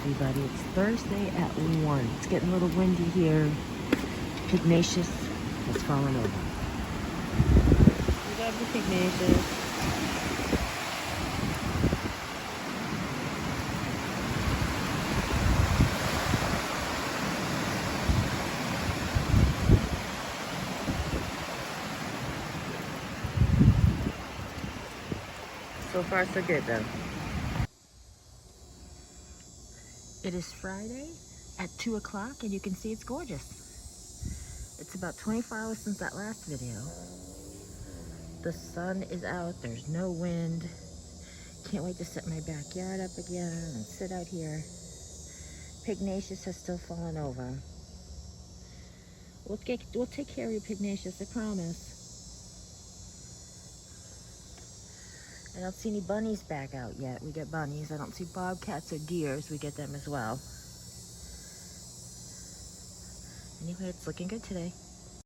everybody. It's Thursday at 1. It's getting a little windy here. Pugnacious has fallen over. We got the Pugnacious. So far, so good though. It is Friday at 2 o'clock and you can see it's gorgeous. It's about 24 hours since that last video. The sun is out, there's no wind. Can't wait to set my backyard up again and sit out here. Pugnacious has still fallen over. We'll take care of you, Pugnacious, I promise. I don't see any bunnies back out yet. We get bunnies. I don't see bobcats or deers. We get them as well. Anyway, it's looking good today.